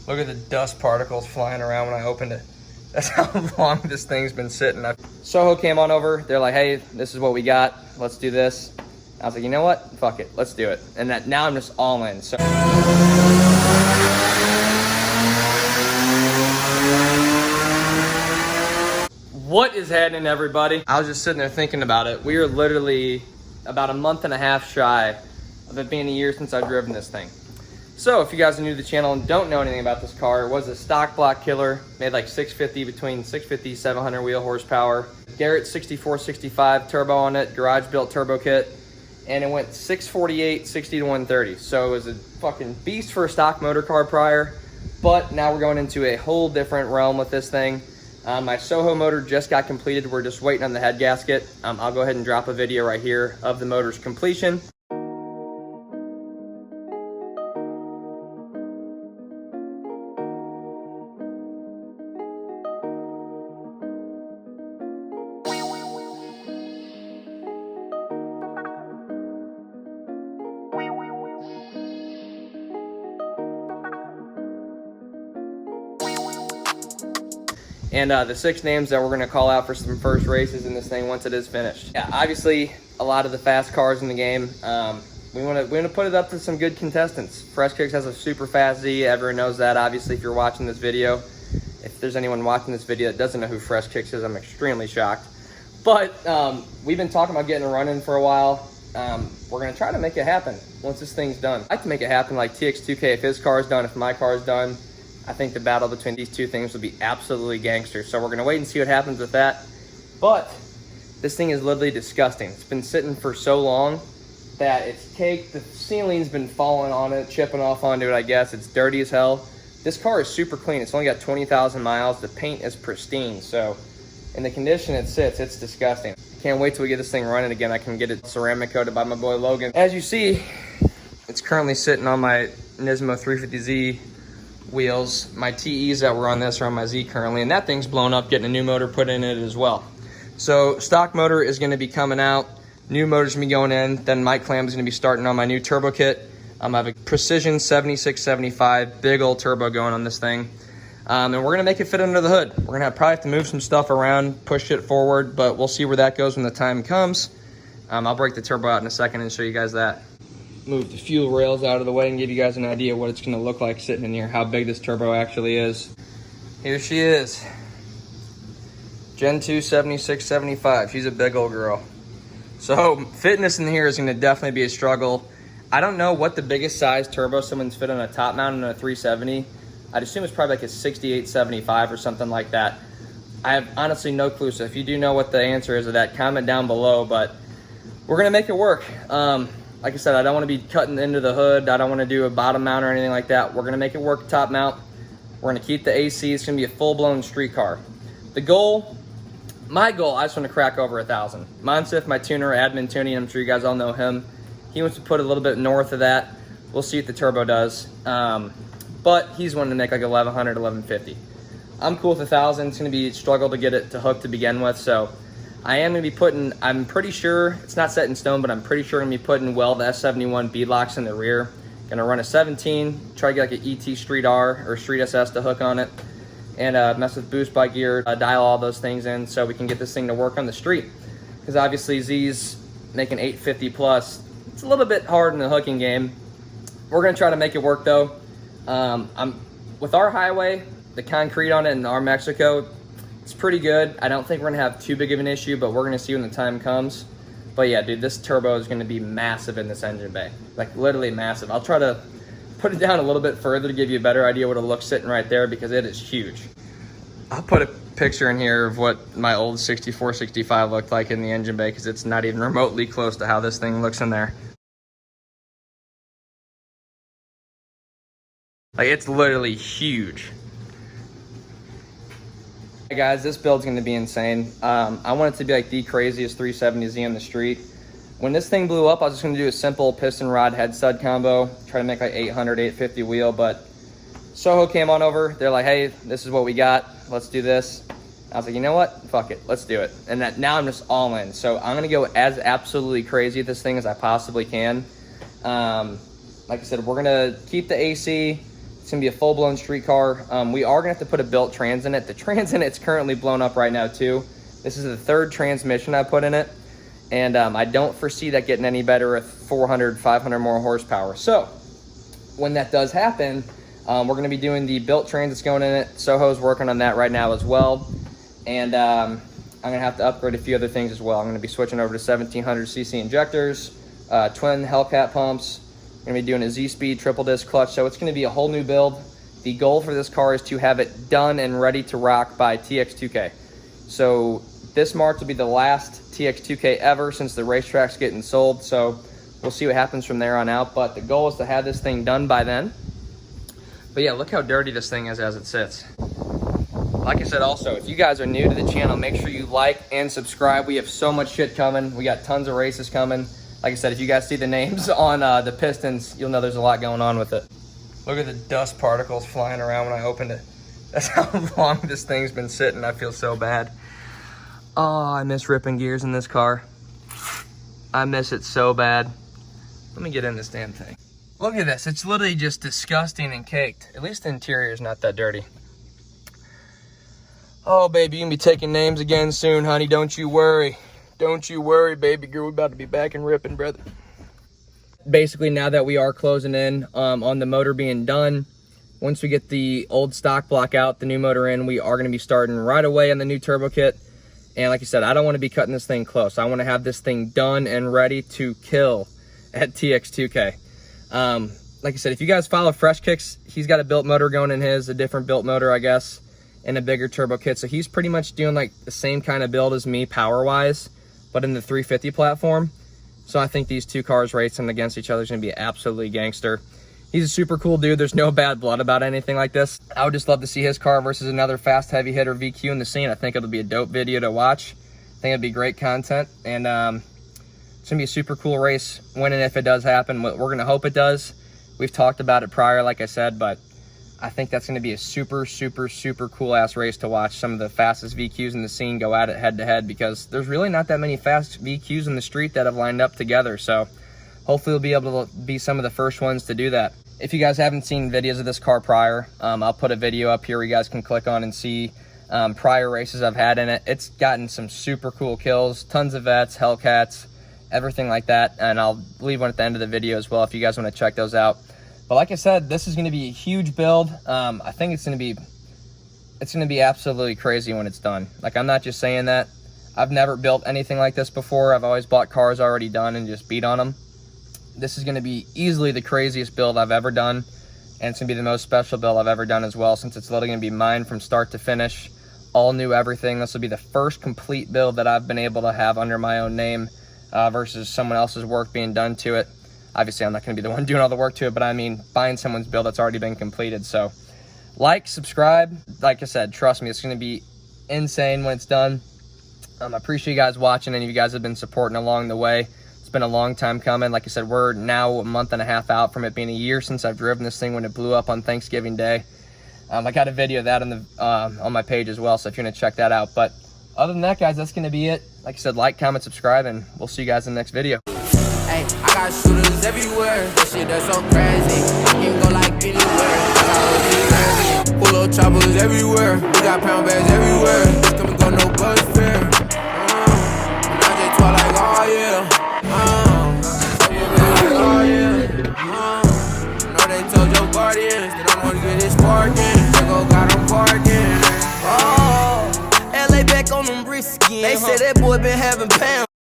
Look at the dust particles flying around when I opened it. That's how long this thing's been sitting. Soho came on over. They're like, hey, this is what we got. Let's do this. I was like, you know what? Fuck it. Let's do it. And now I'm just all in. So what is happening, everybody? I was just sitting there thinking about it. We are literally about a month and a half shy of it being a year since I've driven this thing. So if you guys are new to the channel and don't know anything about this car, it was a stock block killer, made like 650, between 650, 700 wheel horsepower. Garrett 6465 turbo on it, garage built turbo kit, and it went 648, 60 to 130. So it was a fucking beast for a stock motor car prior, but now we're going into a whole different realm with this thing. My Soho motor just got completed. We're just waiting on the head gasket. I'll go ahead and drop a video right here of the motor's completion. And the 6 names that we're going to call out for some first races in this thing once it is finished. Yeah, obviously a lot of the fast cars in the game. We want to put it up to some good contestants. Fresh Kicks has a super fast Z. Everyone knows that. Obviously, if you're watching this video, if there's anyone watching this video that doesn't know who Fresh Kicks is, I'm extremely shocked. But we've been talking about getting a run in for a while. We're going to try to make it happen once this thing's done. I'd like to make it happen like TX2K. If his car's done, if my car's done, I think the battle between these two things will be absolutely gangster. So we're gonna wait and see what happens with that. But this thing is literally disgusting. It's been sitting for so long that it's caked. The ceiling's been falling on it, chipping off onto it, I guess. It's dirty as hell. This car is super clean. It's only got 20,000 miles. The paint is pristine. So in the condition it sits, it's disgusting. Can't wait till we get this thing running again. I can get it ceramic coated by my boy Logan. As you see, it's currently sitting on my Nismo 350Z wheels. My TEs that were on this are on my Z currently, and that thing's blown up, getting a new motor put in it as well. So stock motor is going to be coming out, new motor's going to be going in, then Mike Clam is going to be starting on my new turbo kit. I have a Precision 7675 big old turbo going on this thing, and we're going to make it fit under the hood. We're going to probably have to move some stuff around, push it forward, but we'll see where that goes when the time comes. I'll break the turbo out in a second and show you guys that. Move the fuel rails out of the way and give you guys an idea what it's going to look like sitting in here, how big this turbo actually is. Here she is, Gen 2 7675. She's a big old girl. So fitting this in here is going to definitely be a struggle. I don't know what the biggest size turbo someone's fit on a top mount on a 370. I'd assume it's probably like a 6875 or something like that. I have honestly no clue, so if you do know what the answer is to that, comment down below, but we're going to make it work. Like I said, I don't want to be cutting into the hood. I don't want to do a bottom mount or anything like that. We're going to make it work top mount. We're going to keep the AC. It's going to be a full-blown street car. The goal, my goal, I just want to crack over 1,000. Monsif, my tuner, admin tuning, I'm sure you guys all know him. He wants to put a little bit north of that. We'll see what the turbo does. But he's wanting to make like 1,100, 1,150. I'm cool with 1,000. It's going to be a struggle to get it to hook to begin with, so I am going to be putting, I'm pretty sure, it's not set in stone, but I'm pretty sure I'm going to be putting Weld S71 beadlocks in the rear. Going to run a 17, try to get like an ET Street R or Street SS to hook on it, and mess with boost by gear, dial all those things in so we can get this thing to work on the street. Because obviously Z's making 850 plus. It's a little bit hard in the hooking game. We're going to try to make it work though. With our highway, the concrete on it in our Mexico, it's pretty good. I don't think we're gonna have too big of an issue, but we're gonna see when the time comes. But yeah, dude, this turbo is gonna be massive in this engine bay. Like literally massive. I'll try to put it down a little bit further to give you a better idea what it looks sitting right there, because it is huge. I'll put a picture in here of what my old 6465 looked like in the engine bay, because it's not even remotely close to how this thing looks in there. Like, it's literally huge. Hey guys, this build's gonna be insane. I want it to be like the craziest 370Z on the street. When this thing blew up, I was just gonna do a simple piston rod head stud combo, try to make like 800, 850 wheel, but Soho came on over. They're like, hey, this is what we got. Let's do this. I was like, you know what? Fuck it, let's do it. And now I'm just all in. So I'm gonna go as absolutely crazy at this thing as I possibly can. Like I said, we're gonna keep the AC. It's gonna be a full-blown street car. We are gonna have to put a built trans in it. The trans in it's currently blown up right now too. This is the third transmission I put in it, and I don't foresee that getting any better with 400, 500 more horsepower. So when that does happen, we're gonna be doing the built trans that's going in it. Soho's working on that right now as well. And I'm gonna have to upgrade a few other things as well. I'm gonna be switching over to 1700cc injectors, twin Hellcat pumps. I'm gonna be doing a Z-Speed triple disc clutch. So it's gonna be a whole new build. The goal for this car is to have it done and ready to rock by TX2K. So this March will be the last TX2K ever since the racetrack's getting sold. So we'll see what happens from there on out. But the goal is to have this thing done by then. But yeah, look how dirty this thing is as it sits. Like I said, also, if you guys are new to the channel, make sure you like and subscribe. We have so much shit coming. We got tons of races coming. Like I said, if you guys see the names on the pistons, you'll know there's a lot going on with it. Look at the dust particles flying around when I opened it. That's how long this thing's been sitting. I feel so bad. Oh, I miss ripping gears in this car. I miss it so bad. Let me get in this damn thing. Look at this. It's literally just disgusting and caked. At least the interior is not that dirty. Oh, baby, you can be taking names again soon, honey. Don't you worry. Don't you worry, baby girl. We're about to be back and ripping, brother. Basically, now that we are closing in on the motor being done, once we get the old stock block out, the new motor in, we are going to be starting right away on the new turbo kit. And like I said, I don't want to be cutting this thing close. I want to have this thing done and ready to kill at TX2K. Like I said, if you guys follow Fresh Kicks, he's got a built motor going in his, a different built motor, I guess, and a bigger turbo kit. So he's pretty much doing like the same kind of build as me power-wise, but in the 350 platform. So I think these two cars racing against each other is going to be absolutely gangster. He's a super cool dude. There's no bad blood about anything like this. I would just love to see his car versus another fast heavy hitter VQ in the scene. I think it'll be a dope video to watch. I think it'll be great content. And it's going to be a super cool race when and if it does happen. We're going to hope it does. We've talked about it prior, like I said, but I think that's going to be a super, super, super cool ass race to watch. Some of the fastest VQs in the scene go at it head to head, because there's really not that many fast VQs in the street that have lined up together. So hopefully we'll be able to be some of the first ones to do that. If you guys haven't seen videos of this car prior, I'll put a video up here where you guys can click on and see prior races I've had in it. It's gotten some super cool kills, tons of vets, Hellcats, everything like that. And I'll leave one at the end of the video as well if you guys want to check those out. But like I said, this is going to be a huge build. I think it's going to be absolutely crazy when it's done. Like, I'm not just saying that. I've never built anything like this before. I've always bought cars already done and just beat on them. This is going to be easily the craziest build I've ever done, and it's going to be the most special build I've ever done as well, since it's literally going to be mine from start to finish. All new everything. This will be the first complete build that I've been able to have under my own name versus someone else's work being done to it. Obviously, I'm not going to be the one doing all the work to it, but I mean buying someone's build that's already been completed. So like, subscribe. Like I said, trust me, it's going to be insane when it's done. I appreciate you guys watching, and you guys have been supporting along the way. It's been a long time coming. Like I said, we're now a month and a half out from it being a year since I've driven this thing when it blew up on Thanksgiving Day. I got a video of that on my page as well, so if you want to check that out. But other than that, guys, that's going to be it. Like I said, like, comment, subscribe, and we'll see you guys in the next video. Hey, I got shooters everywhere. That shit that's so crazy. I can go like anywhere. Pull up choppers everywhere. We got pound bags everywhere. Come and go, no bus fare. And I just talk like, oh yeah. Know they told your guardians they don't want to get this sparking. They go got them parking. Oh, LA back on them bricks again. They say that boy been having pounds.